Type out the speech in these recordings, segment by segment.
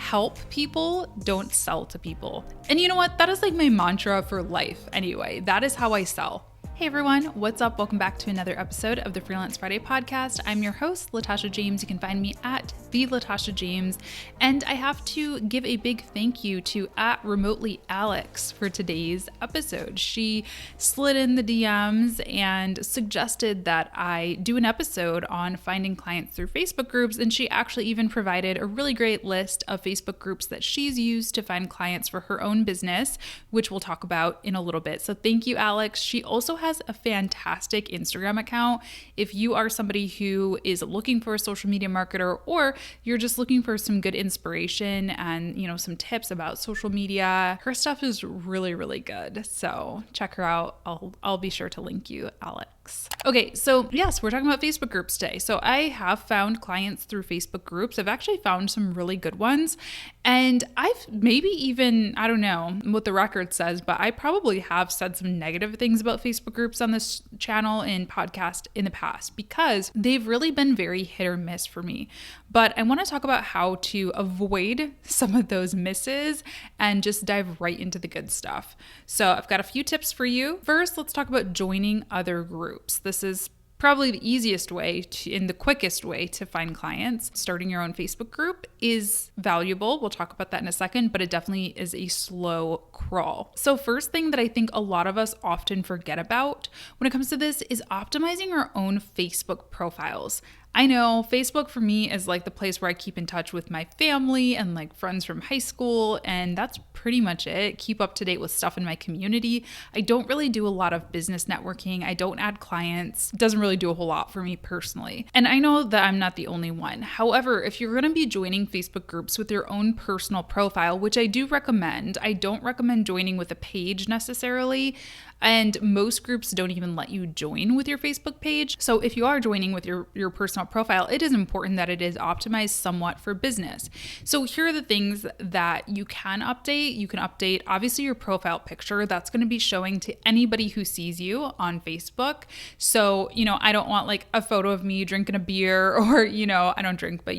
help people, don't sell to people. And you know what? That is like my mantra for life anyway. That is how I sell. Hey everyone, what's up? Welcome back to another episode of the Freelance Friday podcast. I'm your host, Latasha James. You can find me at the Latasha James. And I have to give a big thank you to @RemotelyAlex for today's episode. She slid in the DMs and suggested that I do an episode on finding clients through Facebook groups. And she actually even provided a really great list of Facebook groups that she's used to find clients for her own business, which we'll talk about in a little bit. So thank you, Alex. She also has a fantastic Instagram account. If you are somebody who is looking for a social media marketer, or you're just looking for some good inspiration and, some tips about social media, her stuff is really, really good. So check her out. I'll be sure to link you, Alex. Okay, so yes, we're talking about Facebook groups today. So I have found clients through Facebook groups. I've actually found some really good ones. And I've maybe even, I don't know what the record says, but I probably have said some negative things about Facebook groups on this channel and podcast in the past because they've really been very hit or miss for me. But I want to talk about how to avoid some of those misses and just dive right into the good stuff. So I've got a few tips for you. First, let's talk about joining other groups. This is probably the easiest way and the quickest way to find clients. Starting your own Facebook group is valuable. We'll talk about that in a second, but it definitely is a slow crawl. So first thing that I think a lot of us often forget about when it comes to this is optimizing our own Facebook profiles. I know Facebook for me is like the place where I keep in touch with my family and like friends from high school, and that's pretty much it. Keep up to date with stuff in my community. I don't really do a lot of business networking. I don't add clients. It doesn't really do a whole lot for me personally. And I know that I'm not the only one. However, if you're going to be joining Facebook groups with your own personal profile, which I do recommend, I don't recommend joining with a page necessarily. And most groups don't even let you join with your Facebook page. So if you are joining with your personal profile, it is important that it is optimized somewhat for business. So here are the things that you can update. You can update, obviously, your profile picture. That's going to be showing to anybody who sees you on Facebook. So, I don't want like a photo of me drinking a beer or, I don't drink, but,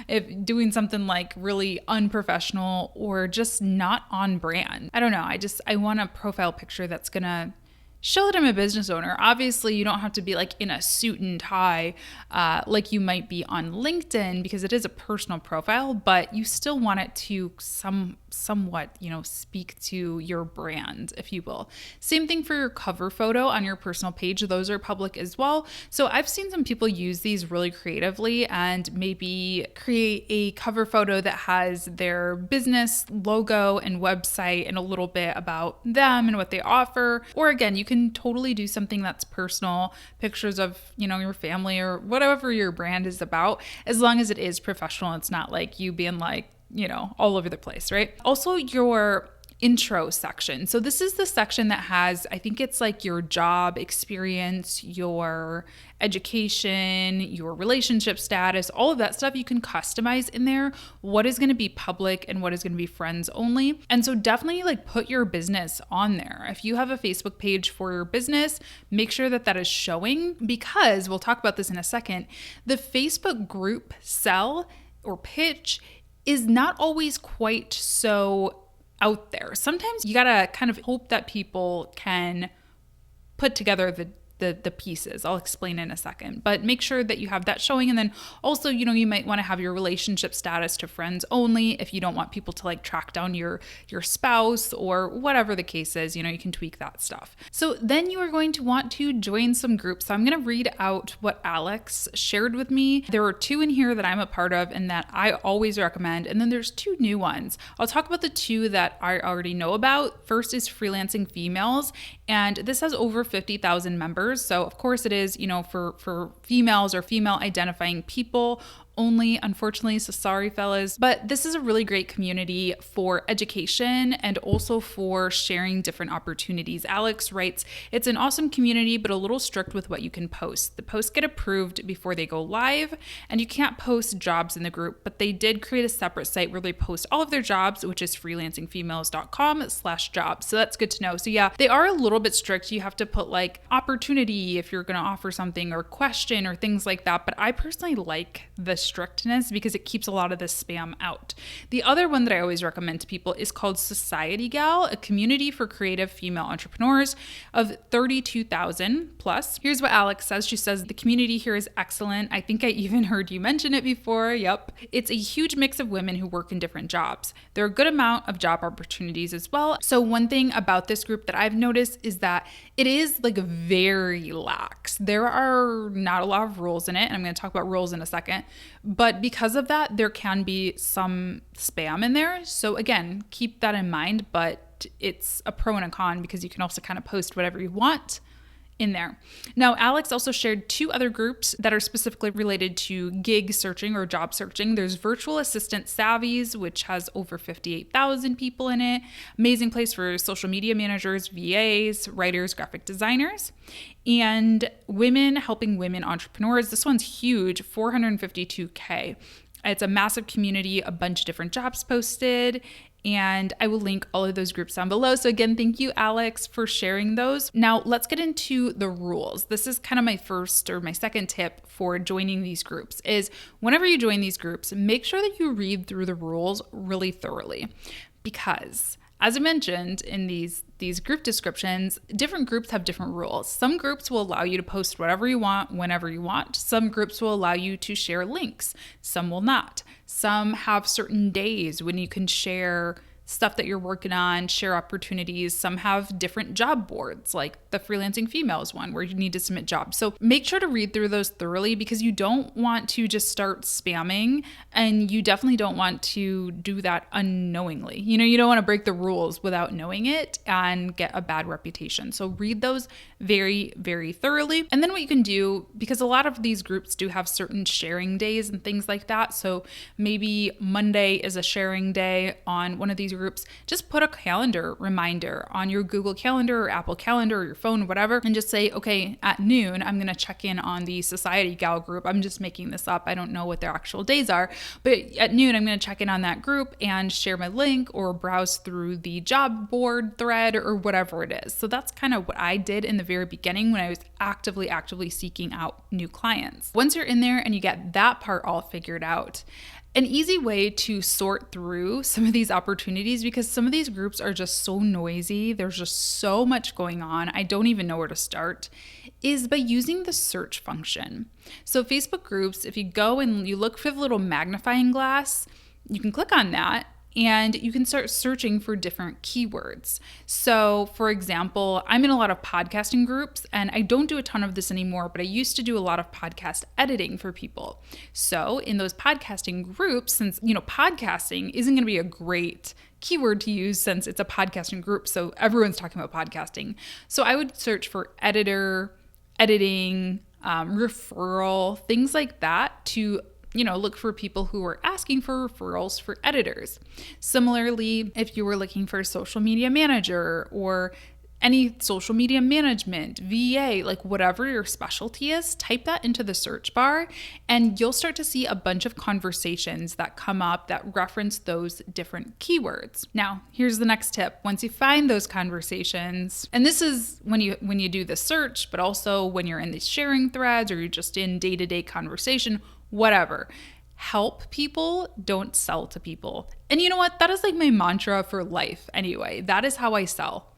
if doing something like really unprofessional or just not on brand. I don't know. I want a profile picture that's going to show that I'm a business owner. Obviously, you don't have to be like in a suit and tie like you might be on LinkedIn because it is a personal profile, but you still want it to somewhat, speak to your brand, if you will. Same thing for your cover photo on your personal page. Those are public as well. So I've seen some people use these really creatively and maybe create a cover photo that has their business logo and website and a little bit about them and what they offer. Or again, you can totally do something that's personal, pictures of, your family or whatever your brand is about, as long as it is professional. It's not like you being like, all over the place, right? Also, your intro section. So this is the section that has, I think it's like your job experience, your education, your relationship status, all of that stuff you can customize in there. What is going to be public and what is going to be friends only. And so definitely like put your business on there. If you have a Facebook page for your business, make sure that that is showing, because we'll talk about this in a second. The Facebook group sell or pitch is not always quite so out there. Sometimes you gotta kind of hope that people can put together the pieces. I'll explain in a second, but make sure that you have that showing. And then also, you might want to have your relationship status to friends only if you don't want people to like track down your spouse or whatever the case is. You can tweak that stuff. So then you are going to want to join some groups. So I'm going to read out what Alex shared with me. There are 2 in here that I'm a part of and that I always recommend. And then there's 2 new ones. I'll talk about the 2 that I already know about. First is Freelancing Females. And this has over 50,000 members. So of course it is, for females or female identifying people only, unfortunately, so sorry fellas. But this is a really great community for education and also for sharing different opportunities. Alex writes, it's an awesome community, but a little strict with what you can post. The posts get approved before they go live, and you can't post jobs in the group, but they did create a separate site where they post all of their jobs, which is freelancingfemales.com/jobs. So that's good to know. So yeah, they are a little bit strict. You have to put like opportunity if you're going to offer something or question or things like that. But I personally like this strictness because it keeps a lot of this spam out. The other one that I always recommend to people is called Societygal, a community for creative female entrepreneurs of 32,000 plus. Here's what Alex says. She says, the community here is excellent. I think I even heard you mention it before. Yep. It's a huge mix of women who work in different jobs. There are a good amount of job opportunities as well. So one thing about this group that I've noticed is that it is like very lax. There are not a lot of rules in it, and I'm going to talk about rules in a second. But because of that, there can be some spam in there. So again, keep that in mind, but it's a pro and a con because you can also kind of post whatever you want in there. Now, Alex also shared 2 other groups that are specifically related to gig searching or job searching. There's Virtual Assistant Savvies, which has over 58,000 people in it. Amazing place for social media managers, VAs, writers, graphic designers, and Women Helping Women Entrepreneurs. This one's huge, 452K. It's a massive community, a bunch of different jobs posted, and I will link all of those groups down below. So again, thank you, Alex, for sharing those. Now let's get into the rules. This is kind of my first or my second tip for joining these groups is whenever you join these groups, make sure that you read through the rules really thoroughly because as I mentioned in these group descriptions, different groups have different rules. Some groups will allow you to post whatever you want, whenever you want. Some groups will allow you to share links. Some will not. Some have certain days when you can share stuff that you're working on, share opportunities. Some have different job boards, like the Freelancing Females one, where you need to submit jobs. So make sure to read through those thoroughly because you don't want to just start spamming, and you definitely don't want to do that unknowingly. You don't want to break the rules without knowing it and get a bad reputation. So read those very, very thoroughly. And then what you can do, because a lot of these groups do have certain sharing days and things like that. So maybe Monday is a sharing day on one of these groups. Just put a calendar reminder on your Google Calendar or Apple Calendar or your phone or whatever, and just say, okay, at noon, I'm going to check in on the Societygal group. I'm just making this up. I don't know what their actual days are, but at noon, I'm going to check in on that group and share my link or browse through the job board thread or whatever it is. So that's kind of what I did in the very beginning when I was actively seeking out new clients. Once you're in there and you get that part all figured out, an easy way to sort through some of these opportunities, because some of these groups are just so noisy, there's just so much going on, I don't even know where to start, is by using the search function. So Facebook groups, if you go and you look for the little magnifying glass, you can click on that and you can start searching for different keywords. So for example, I'm in a lot of podcasting groups, and I don't do a ton of this anymore, but I used to do a lot of podcast editing for people. So in those podcasting groups, since, podcasting isn't going to be a great keyword to use since it's a podcasting group, so everyone's talking about podcasting. So I would search for editor, editing, referral, things like that to look for people who are asking for referrals for editors. Similarly, if you were looking for a social media manager or any social media management, VA, like whatever your specialty is, type that into the search bar and you'll start to see a bunch of conversations that come up that reference those different keywords. Now, here's the next tip. Once you find those conversations, and this is when you do the search, but also when you're in these sharing threads or you're just in day-to-day conversation, whatever. Help people, don't sell to people. And you know what? That is like my mantra for life anyway. That is how I sell.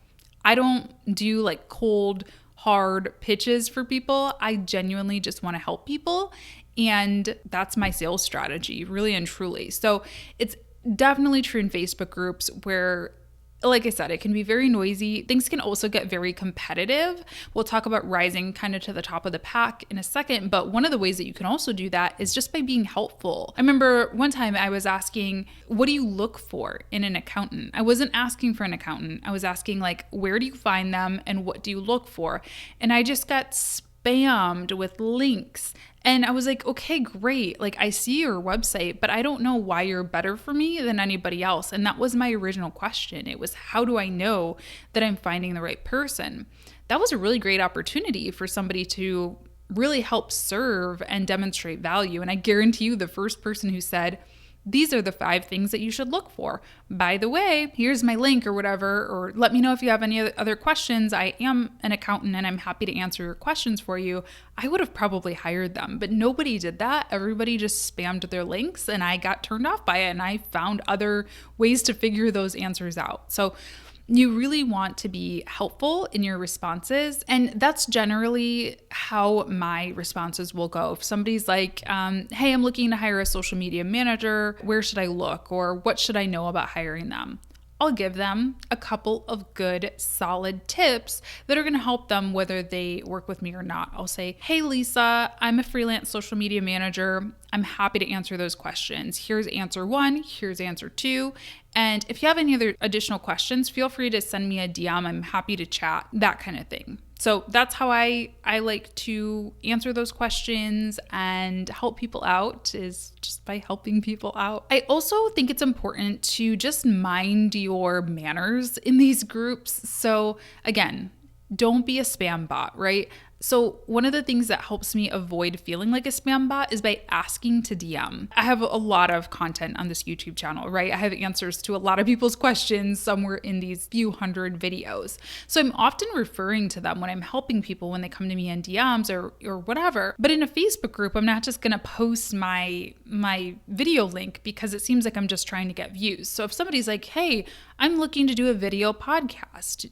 I don't do like cold, hard pitches for people. I genuinely just want to help people. And that's my sales strategy, really and truly. So it's definitely true in Facebook groups where, like I said, it can be very noisy. Things can also get very competitive. We'll talk about rising kind of to the top of the pack in a second, but one of the ways that you can also do that is just by being helpful. I remember one time I was asking, what do you look for in an accountant? I wasn't asking for an accountant. I was asking like, where do you find them and what do you look for? And I just got spammed with links. And I was like, okay, great. Like I see your website, but I don't know why you're better for me than anybody else. And that was my original question. It was, how do I know that I'm finding the right person? That was a really great opportunity for somebody to really help serve and demonstrate value. And I guarantee you the first person who said, these are the 5 things that you should look for. By the way, here's my link or whatever, or let me know if you have any other questions. I am an accountant and I'm happy to answer your questions for you. I would have probably hired them, but nobody did that. Everybody just spammed their links and I got turned off by it, and I found other ways to figure those answers out. So you really want to be helpful in your responses. And that's generally how my responses will go. If somebody's like, hey, I'm looking to hire a social media manager, where should I look? Or what should I know about hiring them? I'll give them a couple of good, solid tips that are going to help them whether they work with me or not. I'll say, hey, Lisa, I'm a freelance social media manager. I'm happy to answer those questions. Here's answer 1, here's answer 2. And if you have any other additional questions, feel free to send me a DM. I'm happy to chat, that kind of thing. So that's how I like to answer those questions and help people out, is just by helping people out. I also think it's important to just mind your manners in these groups. So again, don't be a spam bot, right? So one of the things that helps me avoid feeling like a spam bot is by asking to DM. I have a lot of content on this YouTube channel, right? I have answers to a lot of people's questions somewhere in these few hundred videos. So I'm often referring to them when I'm helping people when they come to me in DMs or whatever. But in a Facebook group, I'm not just gonna post my video link because it seems like I'm just trying to get views. So if somebody's like, hey, I'm looking to do a video podcast,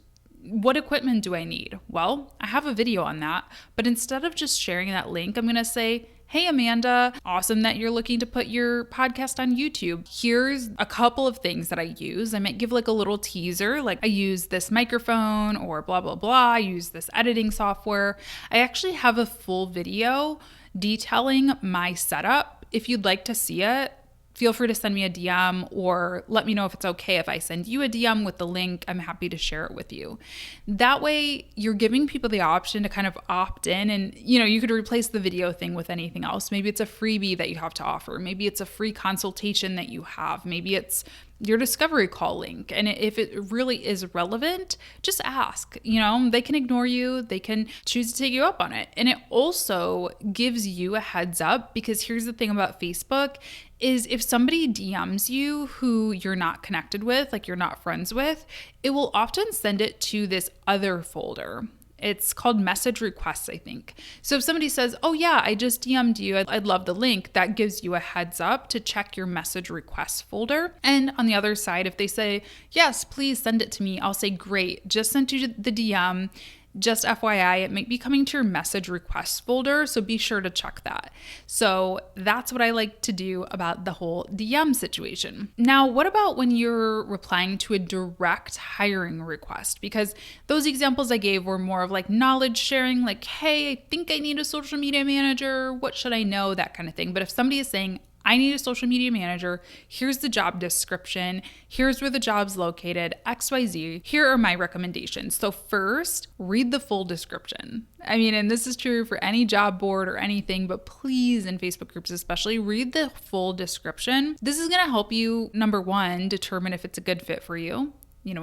what equipment do I need? Well, I have a video on that, but instead of just sharing that link, I'm going to say, hey, Amanda, awesome that you're looking to put your podcast on YouTube. Here's a couple of things that I use. I might give like a little teaser, like I use this microphone or blah, blah, blah. I use this editing software. I actually have a full video detailing my setup. If you'd like to see it, feel free to send me a DM or let me know if it's okay if I send you a DM with the link. I'm happy to share it with you. That way you're giving people the option to kind of opt in, and you could replace the video thing with anything else. Maybe it's a freebie that you have to offer. Maybe it's a free consultation that you have. Maybe it's your discovery call link. And if it really is relevant, just ask. They can ignore you. They can choose to take you up on it. And it also gives you a heads up, because here's the thing about Facebook is if somebody DMs you who you're not connected with, like you're not friends with, it will often send it to this other folder. It's called message requests, I think. So if somebody says, oh yeah, I just DM'd you, I'd love the link, that gives you a heads up to check your message requests folder. And on the other side, if they say, yes, please send it to me, I'll say, great, just sent you the DM. Just FYI, it might be coming to your message requests folder, so be sure to check that. So that's what I like to do about the whole DM situation. Now, what about when you're replying to a direct hiring request? Because those examples I gave were more of like knowledge sharing, like, hey, I think I need a social media manager. What should I know? That kind of thing. But if somebody is saying, I need a social media manager, here's the job description, here's where the job's located, XYZ, here are my recommendations. So first, read the full description. And this is true for any job board or anything, but please, in Facebook groups especially, read the full description. This is gonna help you, number one, determine if it's a good fit for you.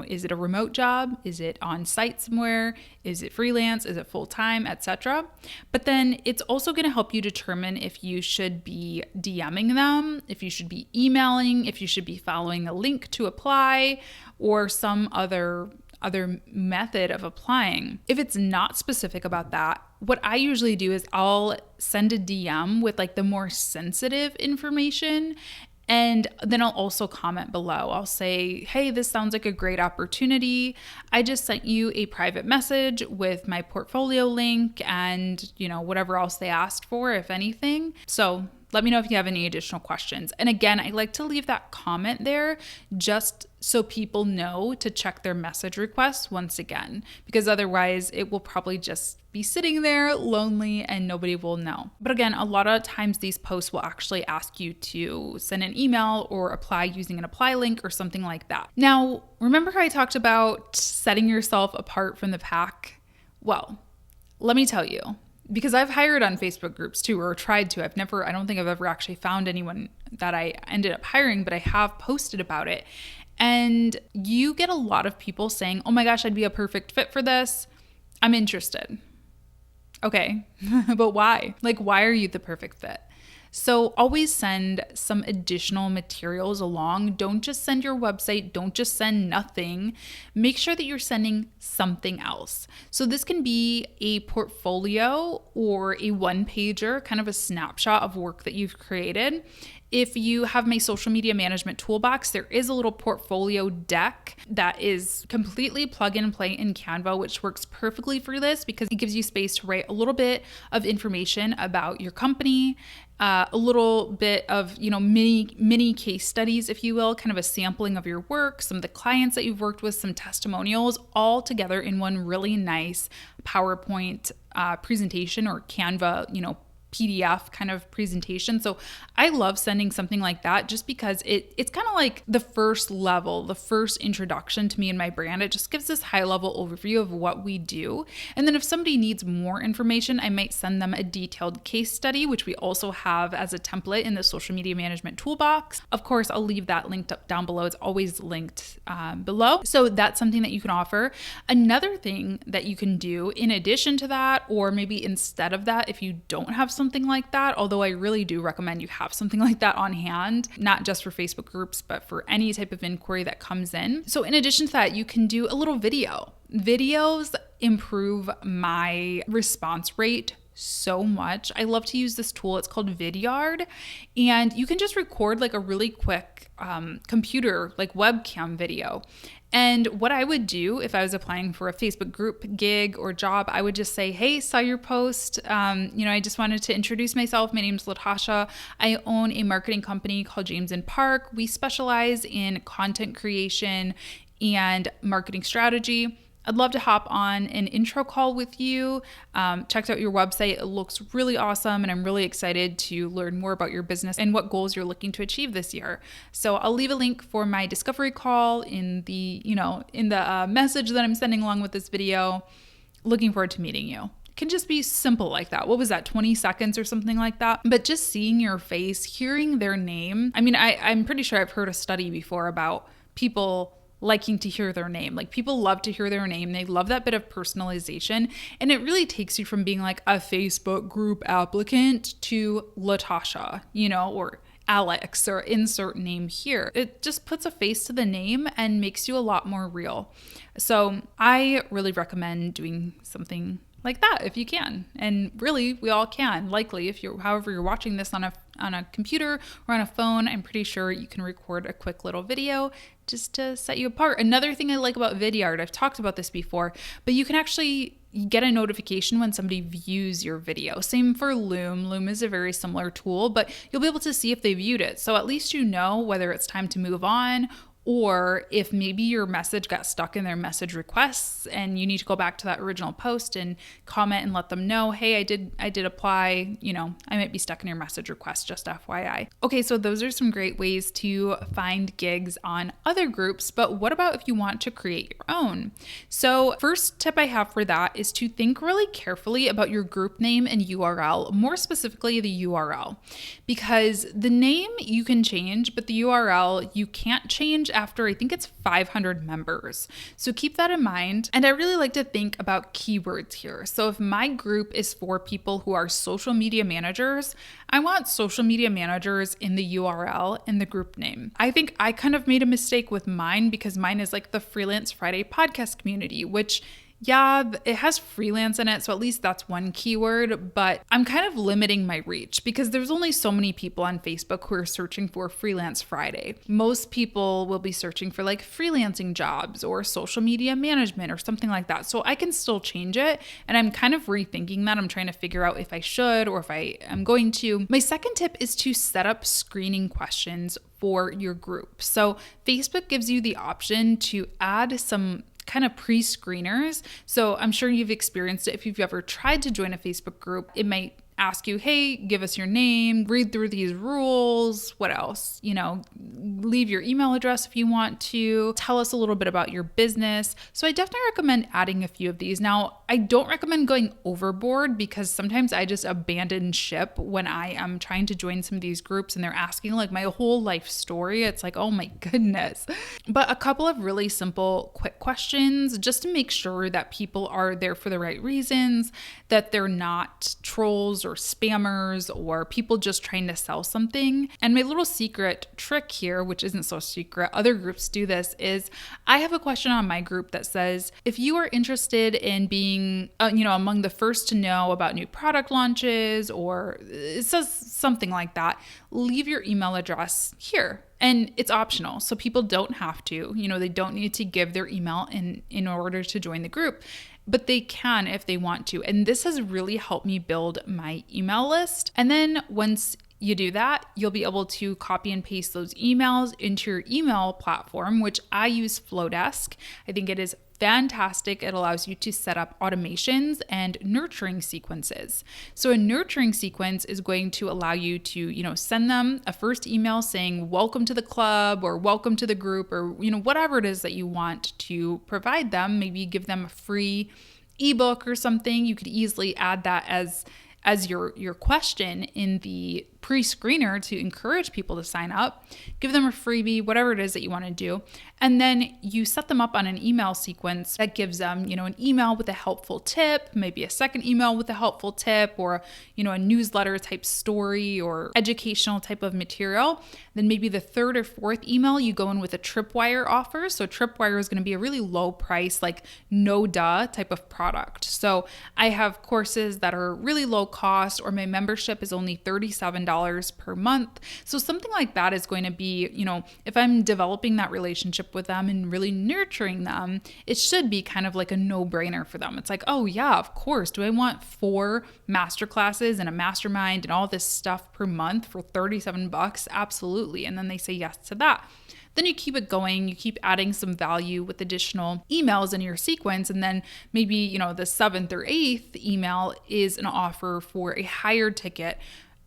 Is it a remote job? Is it on site somewhere? Is it freelance? Is it full-time, etc.? But then it's also going to help you determine if you should be DMing them, if you should be emailing, if you should be following a link to apply, or some other method of applying. If it's not specific about that, what I usually do is I'll send a DM with like the more sensitive information. And then I'll also comment below. I'll say, hey, this sounds like a great opportunity. I just sent you a private message with my portfolio link and, whatever else they asked for, if anything. So let me know if you have any additional questions. And again, I like to leave that comment there just so people know to check their message requests once again, because otherwise it will probably just be sitting there lonely and nobody will know. But again, a lot of times these posts will actually ask you to send an email or apply using an apply link or something like that. Now, remember how I talked about setting yourself apart from the pack? Well, let me tell you, because I've hired on Facebook groups too, or tried to. I don't think I've ever actually found anyone that I ended up hiring, but I have posted about it. And you get a lot of people saying, oh my gosh, I'd be a perfect fit for this. I'm interested. Okay, but why? Like, why are you the perfect fit? So always send some additional materials along. Don't just send your website. Don't just send nothing. Make sure that you're sending something else. So this can be a portfolio or a one-pager, kind of a snapshot of work that you've created. If you have my social media management toolbox, there is a little portfolio deck that is completely plug and play in Canva, which works perfectly for this because it gives you space to write a little bit of information about your company, a little bit of, mini case studies, if you will, kind of a sampling of your work, some of the clients that you've worked with, some testimonials, all together in one really nice PowerPoint presentation or Canva, PDF kind of presentation. So I love sending something like that just because it's kind of like the first level, the first introduction to me and my brand. It just gives this high level overview of what we do. And then if somebody needs more information, I might send them a detailed case study, which we also have as a template in the social media management toolbox. Of course, I'll leave that linked up down below. It's always linked below. So that's something that you can offer. Another thing that you can do in addition to that, or maybe instead of that, if you don't have something like that, although I really do recommend you have something like that on hand, not just for Facebook groups, but for any type of inquiry that comes in. So in addition to that, you can do a little video. Videos improve my response rate so much. I love to use this tool. It's called Vidyard, and you can just record like a really quick computer, like webcam video. And what I would do if I was applying for a Facebook group gig or job, I would just say, hey, saw your post. I just wanted to introduce myself. My name's Latasha. I own a marketing company called James and Park. We specialize in content creation and marketing strategy. I'd love to hop on an intro call with you. Checked out your website. It looks really awesome, and I'm really excited to learn more about your business and what goals you're looking to achieve this year. So I'll leave a link for my discovery call in the message that I'm sending along with this video. Looking forward to meeting you. It can just be simple like that. What was that, 20 seconds or something like that? But just seeing your face, hearing their name. I mean, I'm pretty sure I've heard a study before about people liking to hear their name. Like, people love to hear their name. They love that bit of personalization. And it really takes you from being like a Facebook group applicant to Latasha, or Alex, or insert name here. It just puts a face to the name and makes you a lot more real. So I really recommend doing something like that if you can. And really, we all can. Likely, however you're watching this on a computer or on a phone, I'm pretty sure you can record a quick little video just to set you apart. Another thing I like about Vidyard, I've talked about this before, but you can actually get a notification when somebody views your video. Same for Loom. Loom is a very similar tool, but you'll be able to see if they viewed it. So at least you know whether it's time to move on, or if maybe your message got stuck in their message requests and you need to go back to that original post and comment and let them know, hey, I did apply, I might be stuck in your message request, just FYI. Okay, so those are some great ways to find gigs on other groups, but what about if you want to create your own? So first tip I have for that is to think really carefully about your group name and URL, more specifically the URL, because the name you can change, but the URL you can't change after, I think it's 500 members. So keep that in mind. And I really like to think about keywords here. So if my group is for people who are social media managers, I want social media managers in the URL and the group name. I think I kind of made a mistake with mine because mine is like the Freelance Friday podcast community, which it has freelance in it, so at least that's one keyword, but I'm kind of limiting my reach because there's only so many people on Facebook who are searching for Freelance Friday. Most people will be searching for like freelancing jobs or social media management or something like that. So I can still change it, and I'm kind of rethinking that. I'm trying to figure out if I should or if I am going to. My second tip is to set up screening questions for your group. So Facebook gives you the option to add some kind of pre-screeners. So I'm sure you've experienced it. If you've ever tried to join a Facebook group, it might ask you, hey, give us your name, read through these rules. What else? Leave your email address if you want to. Tell us a little bit about your business. So I definitely recommend adding a few of these. Now, I don't recommend going overboard because sometimes I just abandon ship when I am trying to join some of these groups and they're asking like my whole life story. It's like, oh my goodness. But a couple of really simple, quick questions just to make sure that people are there for the right reasons, that they're not trolls or spammers or people just trying to sell something. And my little secret trick here, which isn't so secret, other groups do this, is I have a question on my group that says, if you are interested in being, among the first to know about new product launches, or it says something like that, leave your email address here. And it's optional. So people don't have to, they don't need to give their email in order to join the group, but they can if they want to. And this has really helped me build my email list. And then once you do that, you'll be able to copy and paste those emails into your email platform, which I use Flowdesk. I think it is fantastic. It allows you to set up automations and nurturing sequences. So a nurturing sequence is going to allow you to, send them a first email saying, welcome to the club or welcome to the group, or, whatever it is that you want to provide them. Maybe give them a free ebook or something. You could easily add that as your question in the pre-screener to encourage people to sign up, give them a freebie, whatever it is that you want to do. And then you set them up on an email sequence that gives them, an email with a helpful tip, maybe a second email with a helpful tip, or, a newsletter type story or educational type of material. Then maybe the third or fourth email, you go in with a tripwire offer. So tripwire is going to be a really low price, like no duh type of product. So I have courses that are really low cost, or my membership is only $37 per month. So something like that is going to be, if I'm developing that relationship with them and really nurturing them, it should be kind of like a no-brainer for them. It's like, oh yeah, of course. Do I want 4 masterclasses and a mastermind and all this stuff per month for $37? Absolutely. And then they say yes to that. Then you keep it going, you keep adding some value with additional emails in your sequence. And then maybe, the 7th or 8th email is an offer for a higher ticket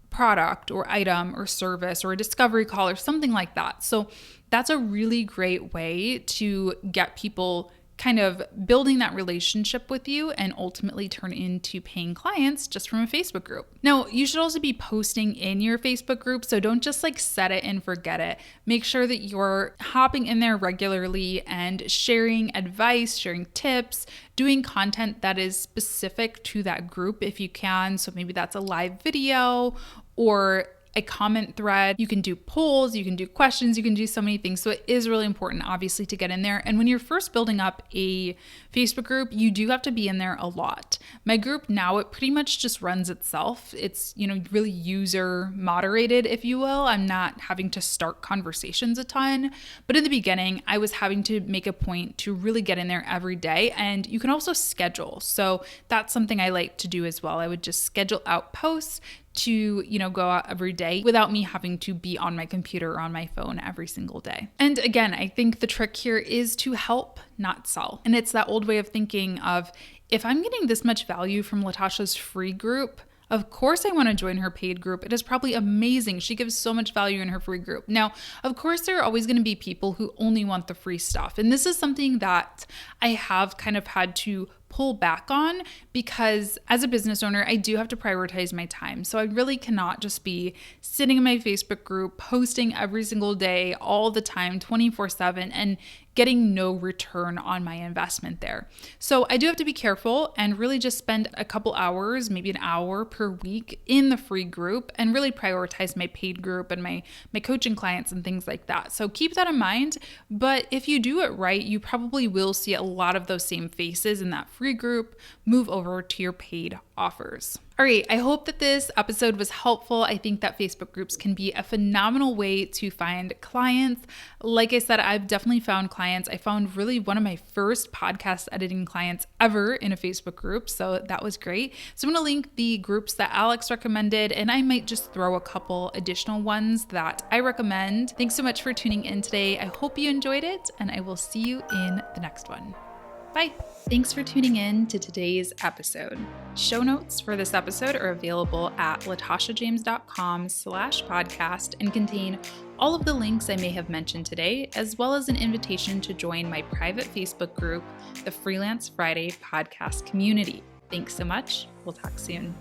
product or item or service or a discovery call or something like that. So that's a really great way to get people kind of building that relationship with you and ultimately turn into paying clients just from a Facebook group. Now, you should also be posting in your Facebook group, so don't just set it and forget it. Make sure that you're hopping in there regularly and sharing advice, sharing tips, doing content that is specific to that group if you can. So maybe that's a live video or a comment thread. You can do polls, you can do questions, you can do so many things. So it is really important, obviously, to get in there. And when you're first building up a Facebook group, you do have to be in there a lot. My group now, it pretty much just runs itself. It's, really user moderated, if you will. I'm not having to start conversations a ton. But in the beginning, I was having to make a point to really get in there every day. And you can also schedule. So that's something I like to do as well. I would just schedule out posts to, go out every day without me having to be on my computer or on my phone every single day. And again, I think the trick here is to help, not sell. And it's that old way of thinking of, if I'm getting this much value from Latasha's free group, of course I want to join her paid group. It is probably amazing. She gives so much value in her free group. Now, of course, there are always going to be people who only want the free stuff. And this is something that I have kind of had to pull back on, because as a business owner, I do have to prioritize my time. So I really cannot just be sitting in my Facebook group, posting every single day, all the time, 24/7, and getting no return on my investment there. So I do have to be careful and really just spend a couple hours, maybe an hour per week in the free group, and really prioritize my paid group and my coaching clients and things like that. So keep that in mind. But if you do it right, you probably will see a lot of those same faces in that free group move over to your paid offers. All right, I hope that this episode was helpful. I think that Facebook groups can be a phenomenal way to find clients. Like I said, I've definitely found clients. I found really one of my first podcast editing clients ever in a Facebook group, so that was great. So I'm going to link the groups that Alex recommended, and I might just throw a couple additional ones that I recommend. Thanks so much for tuning in today. I hope you enjoyed it, and I will see you in the next one. Bye. Thanks for tuning in to today's episode. Show notes for this episode are available at latashajames.com/podcast and contain all of the links I may have mentioned today, as well as an invitation to join my private Facebook group, the Freelance Friday podcast community. Thanks so much. We'll talk soon.